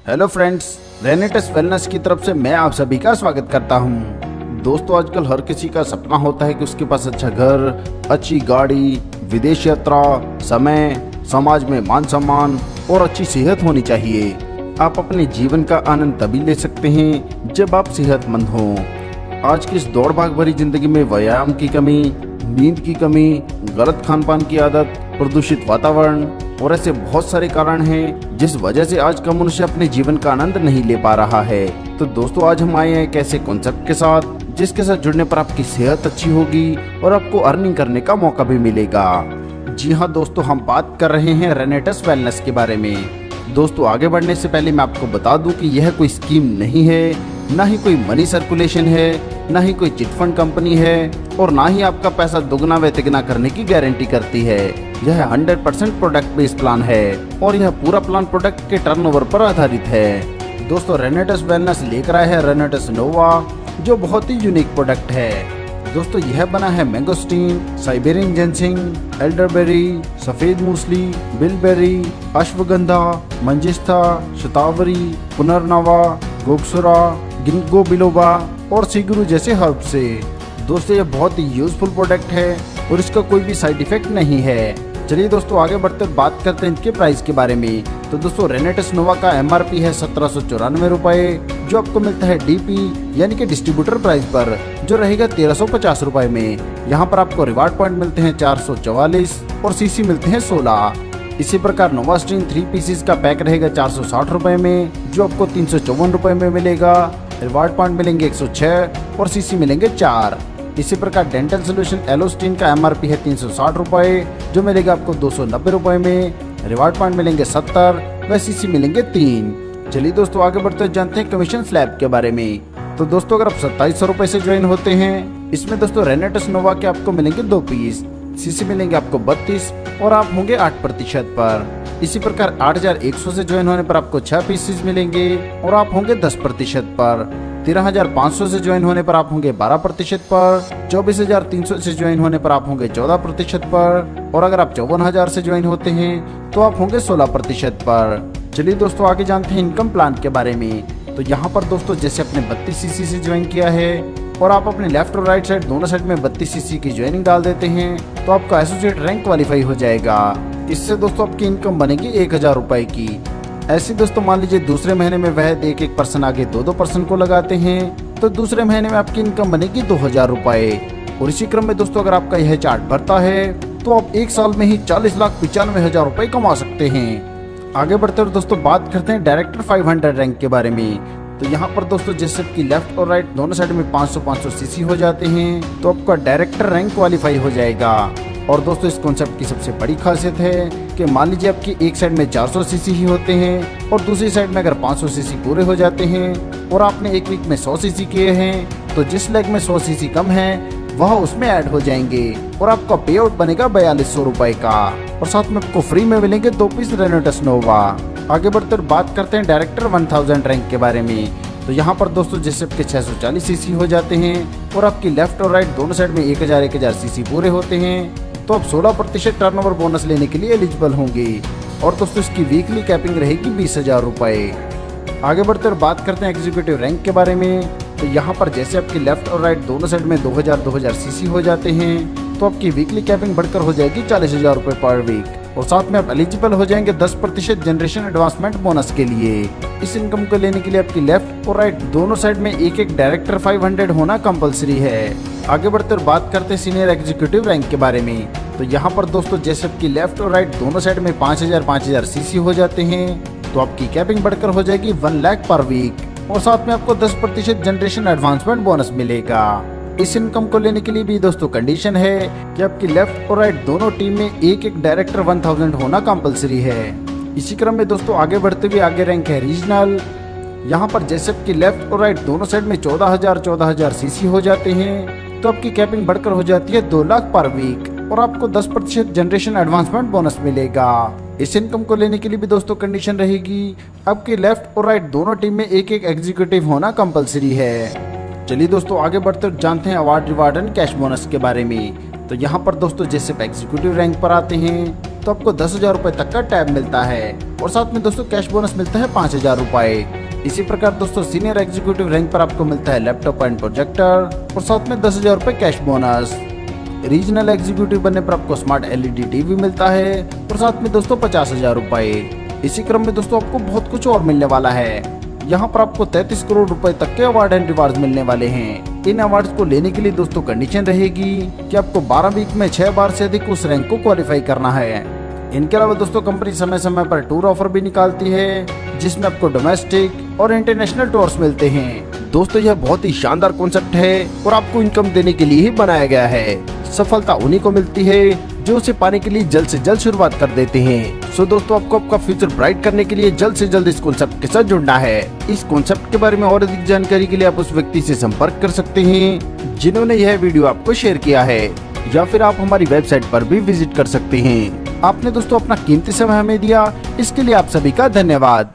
Hello friends, रेनेटस wellness की तरफ से मैं आप सभी का स्वागत करता हूं। दोस्तों, आजकल हर किसी का सपना होता है कि उसके पास अच्छा घर, अच्छी गाड़ी, विदेश यात्रा, समय, समाज में मान सम्मान और अच्छी सेहत होनी चाहिए। आप अपने जीवन का आनंद तभी ले सकते हैं जब आप सेहतमंद हों। आज की इस दौड़ भाग भरी जिंदगी में व्यायाम की कमी, नींद की कमी, गलत खान पान की आदत, प्रदूषित वातावरण और ऐसे बहुत सारे कारण हैं जिस वजह से आज का मनुष्य अपने जीवन का आनंद नहीं ले पा रहा है। तो दोस्तों, आज हम आए हैं एक ऐसे कॉन्सेप्ट के साथ जिसके साथ जुड़ने पर आपकी सेहत अच्छी होगी और आपको अर्निंग करने का मौका भी मिलेगा। जी हाँ दोस्तों, हम बात कर रहे हैं रेनेटस वेलनेस के बारे में। दोस्तों, आगे बढ़ने से पहले मैं आपको बता दूं कि यह कोई स्कीम नहीं है, ना ही कोई मनी सर्कुलेशन है, ना ही कोई चिट फंड कंपनी है और ना ही आपका पैसा दुगना व तिगना करने की गारंटी करती है। यह 100% प्रोडक्ट बेस्ड प्लान है और यह पूरा प्लान प्रोडक्ट के टर्नओवर पर आधारित है। दोस्तों, रेनेटस वेलनेस लेकर आया है रेनेटस नोवा, जो बहुत ही यूनिक प्रोडक्ट है। दोस्तों, यह बना है मैंगोस्टीन, साइबेरियन जेंसिंग, एल्डरबेरी, सफेद मूसली, बिलबेरी, अश्वगंधा, मंजिस्था, शतावरी, पुनर्नवा, गोक्सुरा, गिंगो बिलोबा और सिगुरु जैसे हर्ब से। दोस्तों, यह बहुत ही यूजफुल प्रोडक्ट है और इसका कोई भी साइड इफेक्ट नहीं है। चलिए दोस्तों, आगे बढ़ते बात करते हैं इनके प्राइस के बारे में। तो दोस्तों, रेनेटस नोवा का MRP है 1794 रुपए, जो आपको मिलता है DP यानी कि डिस्ट्रीब्यूटर प्राइस पर, जो रहेगा 1350 रुपए में। यहाँ पर आपको रिवार्ड पॉइंट मिलते हैं 444 और CC मिलते हैं 16। इसी प्रकार नोवा स्ट्रीम 3 पीसेस का पैक रहेगा 460 रुपए में, जो आपको 354 रुपए में मिलेगा। रिवार्ड पॉइंट मिलेंगे 106 और CC मिलेंगे 4। इसी प्रकार डेंटल सोल्यूशन एलोस्टीन का MRP है 360 रुपए, जो मिलेगा आपको 290 रुपए में। रिवार्ड पॉइंट मिलेंगे 70 व CC मिलेंगे 3। चलिए दोस्तों, आगे बढ़ते जानते हैं कमीशन स्लैब के बारे में। तो दोस्तों, अगर आप 2700 रुपए से ज्वाइन होते हैं, इसमें दोस्तों रेनेटस नोवा के आपको मिलेंगे 2 पीस, CC मिलेंगे आपको 32 और आप होंगे 8% पर। इसी प्रकार 8100 से ज्वाइन होने पर आपको 6 पीसेस मिलेंगे और आप होंगे 10% पर। 13500 से ज्वाइन होने पर आप होंगे 12% पर। 24300 से ज्वाइन होने पर आप होंगे 14% पर और अगर आप 54000 से ज्वाइन होते हैं तो आप होंगे 16% पर। चलिए दोस्तों, आगे जानते हैं इनकम प्लान के बारे में। तो यहाँ पर दोस्तों, जैसे आपने 32 CC से ज्वाइन किया है और आप अपने लेफ्ट और राइट साइड दोनों साइड में 32 CC की ज्वाइनिंग डाल देते हैं तो आपका एसोसिएट रैंक क्वालिफाई हो जाएगा। इससे दोस्तों आपकी इनकम बनेगी 1000 रुपए की। ऐसे दोस्तों, मान लीजिए दूसरे महीने में वह एक पर्सन आगे 2 पर्सन को लगाते हैं तो दूसरे महीने में आपकी इनकम बनेगी 2000 रुपए। और इसी क्रम में दोस्तों, अगर आपका यह चार्ट भरता है तो आप 1 साल में ही 40,95,000 रुपए कमा सकते हैं। आगे बढ़ते हुए दोस्तों बात करते हैं डायरेक्टर 500 रैंक के बारे में। तो यहाँ पर दोस्तों, जैसे कि लेफ्ट और राइट दोनों साइड में 500 CC हो जाते हैं तो आपका डायरेक्टर रैंक क्वालिफाई हो जाएगा। और दोस्तों, इस कॉन्सेप्ट की सबसे बड़ी खासियत है कि मान लीजिए आपकी एक साइड में 400 CC ही होते हैं और दूसरी साइड में अगर 500 CC पूरे हो जाते हैं और आपने एक वीक में 100 CC किए हैं तो जिस लेग में 100 CC कम है वह उसमें ऐड हो जाएंगे और आपका पे आउट बनेगा 4200 रुपए का और साथ में आपको फ्री में मिलेंगे 2 पीस रेनेटस नोवा। आगे बढ़कर बात करते हैं डायरेक्टर 1000 रैंक के बारे में। तो यहाँ पर दोस्तों, जैसे आपके 640 CC हो जाते हैं और आपकी लेफ्ट और राइट दोनों साइड में 1000 CC पूरे होते हैं तो आप 16% टर्नओवर बोनस लेने के लिए एलिजिबल होंगे। और दोस्तों, इसकी वीकली कैपिंग रहेगी 20,000 रुपए। आगे बढ़ते हुए बात करते हैं एग्जीक्यूटिव रैंक के बारे में। तो यहाँ पर जैसे आपकी लेफ्ट और राइट दोनों साइड में 2000 CC हो जाते हैं तो आपकी वीकली कैपिंग बढ़कर हो जाएगी 40,000 रुपए पर वीक और साथ में आप एलिजिबल हो जाएंगे 10% जनरेशन एडवांसमेंट बोनस के लिए। इस इनकम को लेने के लिए आपकी लेफ्ट और राइट दोनों साइड में एक डायरेक्टर 500 होना कंपलसरी है। आगे बढ़ते हुए बात करते हैं सीनियर एग्जीक्यूटिव रैंक के बारे में। तो यहाँ पर दोस्तों, जैसे आपकी लेफ्ट और राइट दोनों साइड में 5000 CC हो जाते हैं तो आपकी कैपिंग बढ़कर हो जाएगी 1 लाख पर वीक और साथ में आपको 10% जनरेशन एडवांसमेंट बोनस मिलेगा। इस इनकम को लेने के लिए भी दोस्तों कंडीशन है कि आपकी लेफ्ट और राइट दोनों टीम में एक डायरेक्टर 1000 होना कंपलसरी है। इसी क्रम में दोस्तों आगे बढ़ते हुए आगे रैंक है रीजनल। यहाँ पर जैसे आपकी लेफ्ट और राइट दोनों साइड में 14,000 CC हो जाते हैं तो आपकी कैपिंग बढ़कर हो जाती है 2 लाख पर वीक और आपको 10% जनरेशन एडवांसमेंट बोनस मिलेगा। इस इनकम को लेने के लिए भी दोस्तों कंडीशन रहेगी आपकी लेफ्ट और राइट दोनों टीम में एक एग्जीक्यूटिव होना कंपलसरी है। चलिए दोस्तों, आगे बढ़ते जानते हैं award reward and cash bonus के बारे में। तो यहाँ पर दोस्तों, जैसे एग्जीक्यूटिव रैंक पर आते हैं तो आपको 10,000 रुपए तक का टैब मिलता है और साथ में दोस्तों कैश बोनस मिलता है 5,000 रुपए। इसी प्रकार दोस्तों सीनियर एग्जीक्यूटिव रैंक पर आपको मिलता है लैपटॉप एंड प्रोजेक्टर और साथ में 10,000 रुपए कैश बोनस। रीजनल एग्जीक्यूटिव बनने पर आपको स्मार्ट LED टीवी मिलता है और साथ में दोस्तों 50,000 रुपए। इसी क्रम में दोस्तों आपको बहुत कुछ और मिलने वाला है। यहाँ पर आपको 33 करोड़ रुपए तक के अवार्ड एंड रिवार्ड मिलने वाले हैं। इन अवार्ड्स को लेने के लिए दोस्तों कंडीशन रहेगी कि आपको 12 वीक में 6 बार से अधिक उस रैंक को क्वालिफाई करना है। इनके अलावा दोस्तों कंपनी समय समय पर टूर ऑफर भी निकालती है जिसमें आपको डोमेस्टिक और इंटरनेशनल टूर्स मिलते हैं। दोस्तों यह बहुत ही शानदार कॉन्सेप्ट है और आपको इनकम देने के लिए ही बनाया गया है। सफलता उन्हीं को मिलती है जो उसे पाने के लिए जल्द से जल्द शुरुआत कर देते हैं। सो दोस्तों आपको आपका फ्यूचर ब्राइट करने के लिए जल्द से जल्द इस कॉन्सेप्ट के साथ जुड़ना है। इस कॉन्सेप्ट के बारे में और अधिक जानकारी के लिए आप उस व्यक्ति से संपर्क कर सकते हैं जिन्होंने यह वीडियो आपको शेयर किया है, या फिर आप हमारी वेबसाइट पर भी विजिट कर सकते हैं। आपने दोस्तों अपना कीमती समय हमें दिया, इसके लिए आप सभी का धन्यवाद।